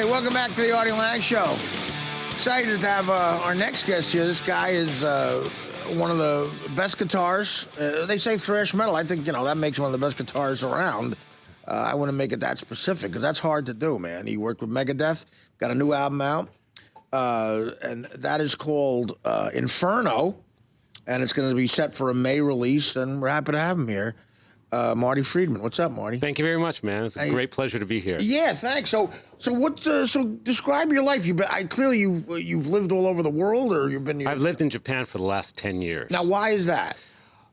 Hey, welcome back to the Artie Lange Show. Excited to have our next guest here. This guy is one of the best guitars. They say thrash metal. I think, that makes one of the best guitars around. I wouldn't make it that specific because that's hard to do, man. He worked with Megadeth, got a new album out, and that is called Inferno, and it's going to be set for a May release, and we're happy to have him here. Marty Friedman. What's up, Marty? Thank you very much, man. It's a great pleasure to be here. Yeah, thanks. So describe your life. Clearly you've lived all over the world, or you've been. I've lived in Japan for the last 10 years. Now, why is that?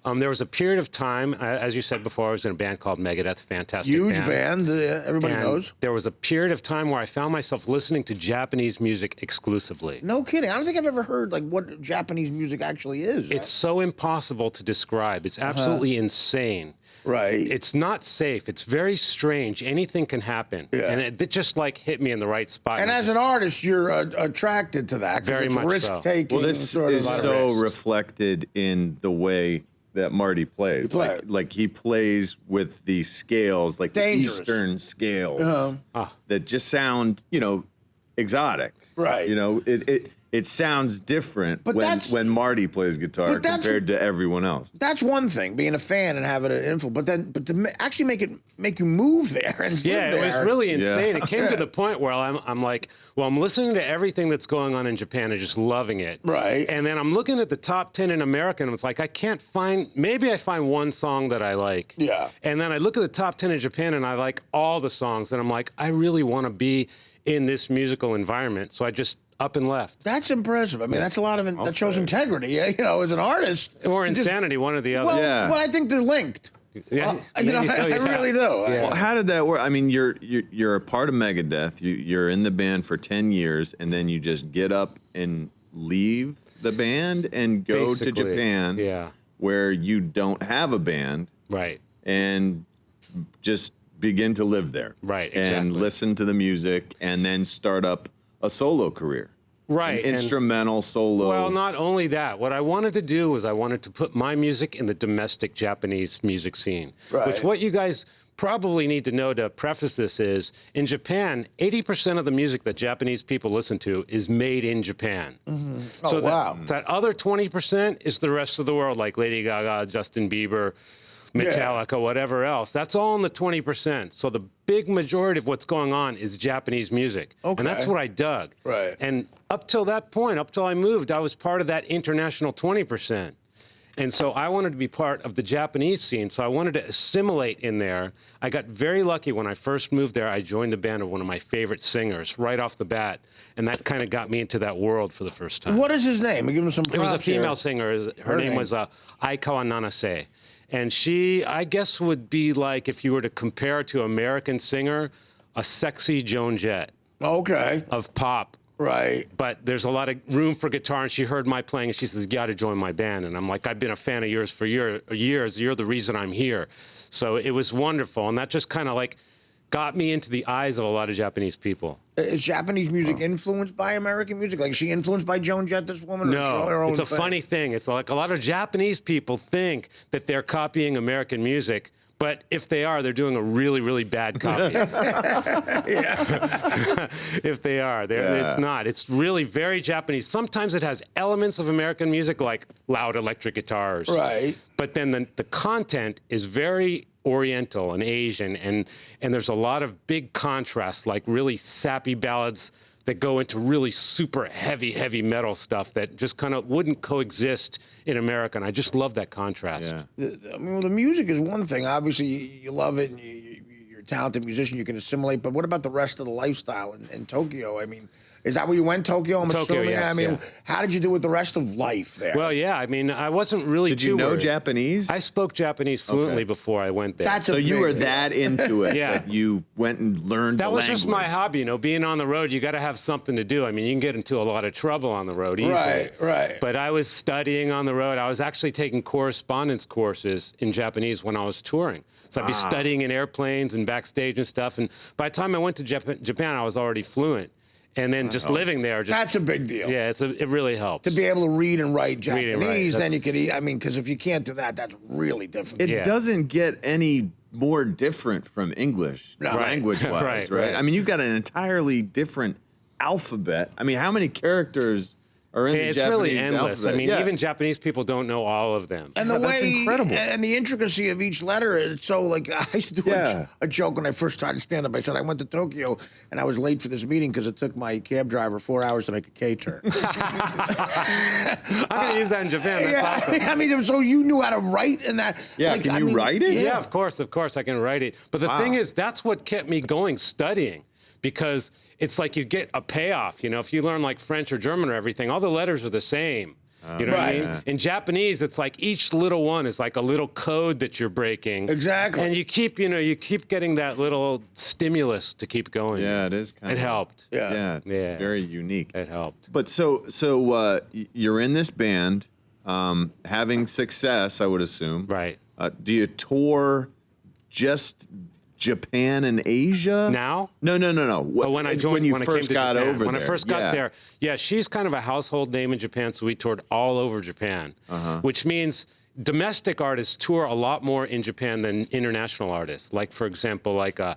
There was a period of time, as you said before, I was in a band called Megadeth, fantastic Huge band, everybody and knows. There was a period of time where I found myself listening to Japanese music exclusively. No kidding. I don't think I've ever heard what Japanese music actually is. It's so impossible to describe. It's absolutely insane. Right. It's not safe. It's very strange. Anything can happen. Yeah. And it just hit me in the right spot. And as an artist, you're attracted to that. Very much risk-taking. Well, this is so reflected in the way that Marty plays. Like he plays with the scales, like dangerous. The Eastern scales that just sound, exotic. Right. It sounds different when Marty plays guitar compared to everyone else. That's one thing, being a fan and having an influence. But to actually make you move there and live there. It was really insane. It came to the point where I'm like, well, I'm listening to everything that's going on in Japan and just loving it. Right. And then I'm looking at the top 10 in America, and it's like, maybe I find one song that I like. Yeah. And then I look at the top 10 in Japan, and I like all the songs, and I'm like, I really want to be in this musical environment. So I just up and left. That's impressive. I mean, that's a lot of that shows integrity. As an artist, or insanity, one or the other. Well, I think they're linked. Yeah, I really do. Yeah. Well, how did that work? I mean, you're a part of Megadeth. You're in the band for 10 years, and then you just get up and leave the band and go to Japan, where you don't have a band, right? And just begin to live there, right? And listen to the music, and then start up a solo career. Right. Instrumental, solo. Well, not only that. What I wanted to do was I wanted to put my music in the domestic Japanese music scene. Right. Which what you guys probably need to know to preface this is, in Japan, 80% of the music that Japanese people listen to is made in Japan. Mm-hmm. So that other 20% is the rest of the world, like Lady Gaga, Justin Bieber, Metallica, whatever else. That's all in the 20%. So the big majority of what's going on is Japanese music. Okay. And that's what I dug. Right. And up till that point, up till I moved, I was part of that international 20%. And so I wanted to be part of the Japanese scene, so I wanted to assimilate in there. I got very lucky when I first moved there. I joined the band of one of my favorite singers right off the bat, and that kind of got me into that world for the first time. What is his name? Give him some props. It was a female here. singer. Her name was Aikawa Nanase. And she, I guess, would be like, if you were to compare to American singer, a sexy Joan Jett. Okay. Of pop. Right. But there's a lot of room for guitar, and she heard my playing, and she says, you got to join my band. And I'm like, I've been a fan of yours for years. You're the reason I'm here. So it was wonderful, and that just kind of got me into the eyes of a lot of Japanese people. Is Japanese music influenced by American music? Like, is she influenced by Joan Jett, this woman? No, it's a funny thing. It's like a lot of Japanese people think that they're copying American music, but if they are, they're doing a really, really bad copy. If they are, it's not. It's really very Japanese. Sometimes it has elements of American music, like loud electric guitars. Right. But then the content is very Oriental and Asian, and there's a lot of big contrast, like really sappy ballads that go into really super heavy metal stuff that just kind of wouldn't coexist in America, and I just love that contrast. Yeah. The music is one thing. Obviously, you love it, and you're a talented musician, you can assimilate, but what about the rest of the lifestyle in Tokyo? I mean, is that where you went, Tokyo? I'm assuming. Yeah, I mean, how did you do with the rest of life there? Well, yeah, I mean, I wasn't really Did you know worried. Japanese? I spoke Japanese fluently before I went there. So you were that into it that you went and learned that the was language. just my hobby, being on the road, you got to have something to do. I mean, you can get into a lot of trouble on the road easily. Right. But I was studying on the road. I was actually taking correspondence courses in Japanese when I was touring. So I'd be studying in airplanes and backstage and stuff. And by the time I went to Japan, I was already fluent. And then just living there. That's a big deal. Yeah, it really helps. To be able to read and write Japanese, Read and write, then you could, because if you can't do that, that's really difficult. It doesn't get any more different from English language-wise, right? I mean, you've got an entirely different alphabet. I mean, how many characters are in the it's Japanese really endless. alphabet? I mean, even Japanese people don't know all of them. And the that's way, incredible. and the intricacy of each letter is so, like, I used to do a joke when I first started stand-up. I said I went to Tokyo and I was late for this meeting because it took my cab driver 4 hours to make a K-turn. I'm going to use that in Japan. That's awesome. I mean, so you knew how to write in that. Yeah, like, can you write it? Yeah, of course, I can write it. But the thing is, that's what kept me going studying, because it's like you get a payoff. You know, if you learn like French or German or everything, all the letters are the same. You know what I mean? Yeah. In Japanese, it's like each little one is like a little code that you're breaking. Exactly. And you keep getting that little stimulus to keep going. Yeah, it is kind of. It helped. Yeah, it's very unique. It helped. But so you're in this band, having success, I would assume. Right. Do you tour just Japan and Asia? Now? No. But when I joined, when you when first I came to got Japan, over when there. I first got there, she's kind of a household name in Japan, so we toured all over Japan, which means domestic artists tour a lot more in Japan than international artists. Like, for example, like a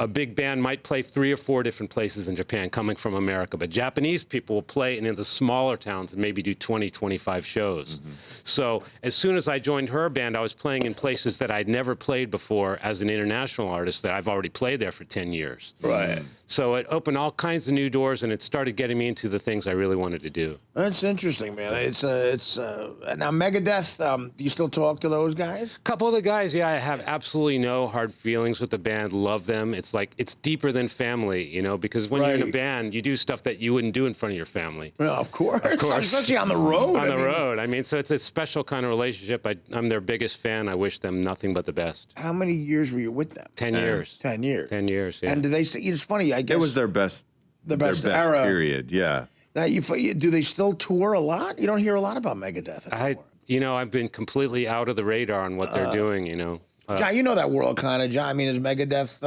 big band might play 3 or 4 different places in Japan coming from America, but Japanese people will play in the smaller towns and maybe do 20, 25 shows. So as soon as I joined her band, I was playing in places that I'd never played before as an international artist that I've already played there for 10 years. Right. So it opened all kinds of new doors, and it started getting me into the things I really wanted to do. That's interesting, man. It's now Megadeth. Do you still talk to those guys? A couple of the guys, I have absolutely no hard feelings with the band. Love them. It's like it's deeper than family, you know, because when you're in a band, you do stuff that you wouldn't do in front of your family. Well, of course, especially on the road. On the road. I mean, so it's a special kind of relationship. I'm their biggest fan. I wish them nothing but the best. How many years were you with them? 10 years. 10 years. 10 years. Yeah. And do they? It's funny. I guess It was their best era. period. Yeah. Now, do they still tour a lot? You don't hear a lot about Megadeth anymore. I've been completely out of the radar on what they're doing, you know. John, you know that world kind of, John. I mean, is Megadeth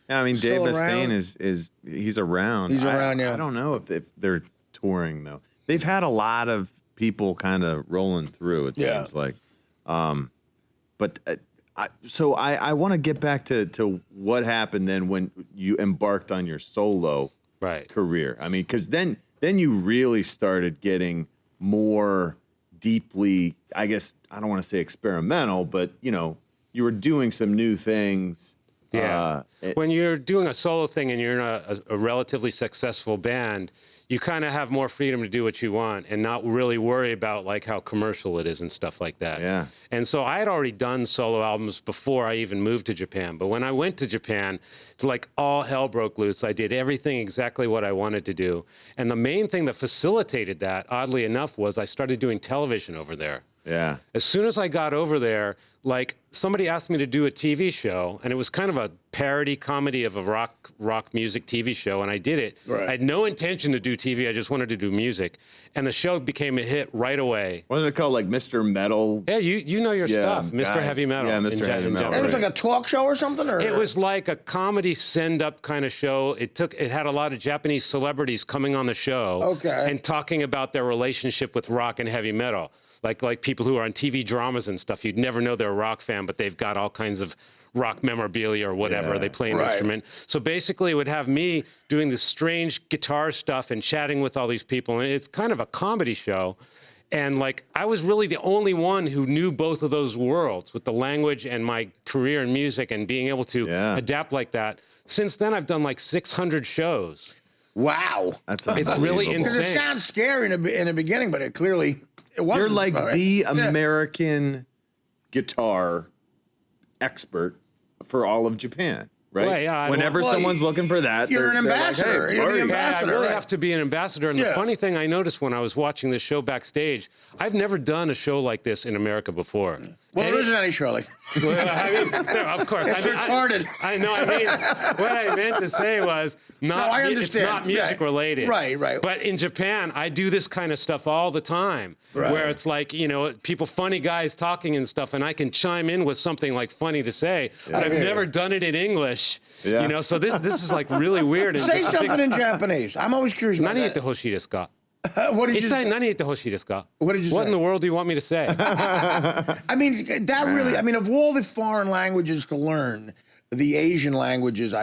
Yeah, I mean, still Dave around? Mustaine he's around. He's around, yeah. I don't know if they're touring, though. They've had a lot of people kind of rolling through, it seems like. But I want to get back to what happened then when you embarked on your solo career. I mean, because then you really started getting more deeply, I guess, I don't want to say experimental, but, you know, you were doing some new things. Yeah. When you're doing a solo thing and you're in a relatively successful band, you kind of have more freedom to do what you want and not really worry about like how commercial it is and stuff like that. Yeah. And so I had already done solo albums before I even moved to Japan. But when I went to Japan, it's like all hell broke loose. I did everything exactly what I wanted to do. And the main thing that facilitated that, oddly enough, was I started doing television over there. Yeah. As soon as I got over there, like somebody asked me to do a TV show, and it was kind of a parody comedy of a rock music TV show, and I did it. Right. I had no intention to do TV. I just wanted to do music, and the show became a hit right away. Wasn't it called like Mr. Metal? Yeah, you know your stuff, Mr. Heavy Metal. Yeah, Mr. Heavy Metal. It was like a talk show or something, or it was like a comedy send-up kind of show. It had a lot of Japanese celebrities coming on the show, and talking about their relationship with rock and heavy metal. Like people who are on TV dramas and stuff, you'd never know they're a rock fan, but they've got all kinds of rock memorabilia or whatever. They play an instrument. So basically it would have me doing this strange guitar stuff and chatting with all these people. And it's kind of a comedy show. And like, I was really the only one who knew both of those worlds with the language and my career in music and being able to adapt like that. Since then, I've done like 600 shows. Wow. It's really insane. Because it sounds scary in the beginning, but it clearly... You're like the American guitar expert for all of Japan, right? Well, yeah, whenever someone's looking for that, you're an ambassador. Like, hey, you're the ambassador. I really have to be an ambassador. And the funny thing I noticed when I was watching this show backstage, I've never done a show like this in America before. Well, there isn't any Shirley. Well, I mean, no, of course. It's retarded. I know. I mean, what I meant to say was I understand. It's not music related. Right. But in Japan, I do this kind of stuff all the time, where it's like, you know, funny guys talking and stuff, and I can chime in with something like funny to say, but I've never done it in English. Yeah. You know, so this is like really weird. Say something in Japanese. I'm always curious about that. 何言ってほしいですか? What did you say? 何言ってほしいですか? What did you say? What in the world do you want me to say? I mean, that really, I mean, of all the foreign languages to learn, the Asian languages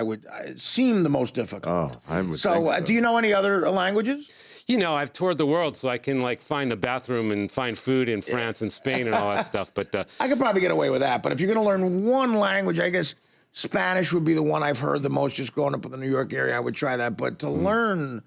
seem the most difficult. Oh, I would think so. Do you know any other languages? You know, I've toured the world, so I can like find the bathroom and find food in France and Spain and all that stuff. But I could probably get away with that. But if you're going to learn one language, I guess Spanish would be the one I've heard the most. Just growing up in the New York area, I would try that. But to learn,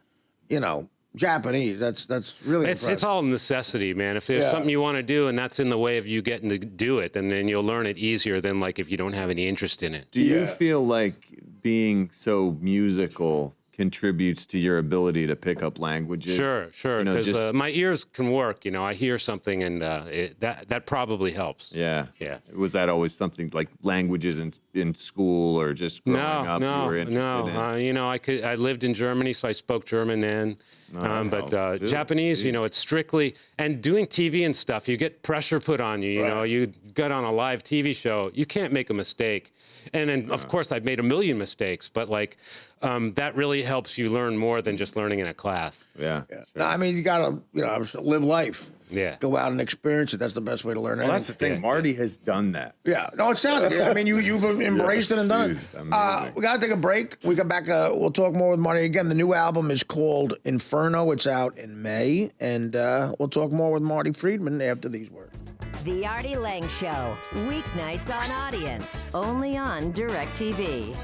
you know, Japanese, that's really it's all necessity, man. If there's something you want to do and that's in the way of you getting to do it, then you'll learn it easier than like if you don't have any interest in it. Do you feel like being so musical contributes to your ability to pick up languages? Sure, You know, because my ears can work. You know, I hear something and that probably helps. Yeah. Yeah. Was that always something like languages in school or just growing up you were interested in? You know, I lived in Germany, so I spoke German then. But Japanese, you know, it's strictly, and doing TV and stuff, you get pressure put on you. You know, you got on a live TV show, you can't make a mistake. And then, of course, I've made a million mistakes, but like that really helps you learn more than just learning in a class. Yeah. Sure. No, I mean, you gotta, you know, live life. Yeah. Go out and experience it. That's the best way to learn it. Well, that's the thing. Marty has done that. Yeah. No, it sounds good. I mean, you've embraced it and done it. We got to take a break. We come back. We'll talk more with Marty. Again, the new album is called Inferno. It's out in May. And we'll talk more with Marty Friedman after these words. The Artie Lange Show. Weeknights on Audience. Only on DirecTV.